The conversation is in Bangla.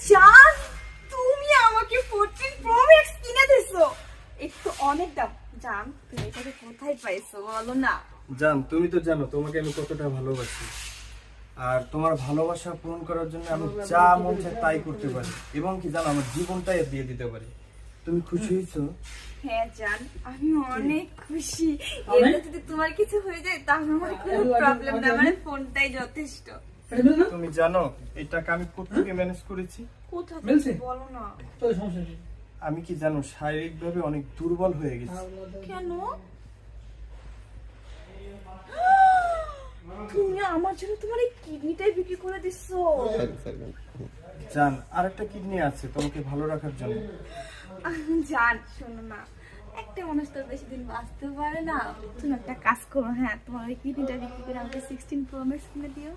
জান, তুমি আমাকে 14 প্রো ম্যাক্স কিনে দিছো। একটু অনেক দাম। জান, তুমি এটাকে কোথায় পাইছো বলো না? জান, তুমি তো জানো তোমাকে আমি কতটা ভালোবাসি। আর তোমার ভালোবাসা পূরণ করার জন্য আমি যা মন চায় তাই করতে পারি, এবং কি জানো, আমার জীবনটাই দিয়ে দিতে পারি। তুমি খুশি হয়েছো? হ্যাঁ জান, আমি অনেক খুশি। এতে যদি তোমার কিছু হয়ে যায় তাহলে আমার কোনো প্রবলেম না, আমার ফোনটাই যথেষ্ট। তুমি জানো এই টাকা আমি কোত্থেকে ম্যানেজ করেছি? কোথা মিলছে? থেকে বলো না? আমি কি জানো শারীরিকভাবে অনেক দুর্বল হয়ে গেছি। কেন? তুমি আমার জন্য তোমার এই কিডনিটাই বিক্রি করে দিছো। জান, আরেকটা কিডনি আছে তোমাকে ভালো রাখার জন্য। জান শোনো না, একটা মানুষ তো বেশি দিন বাঁচতে পারে না। তুমি একটা কাজ করো, হ্যাঁ, তোমার ওই কিডনিটা বিক্রি করে আমাকে 16 প্রো ম্যাক্স কিনে দিও।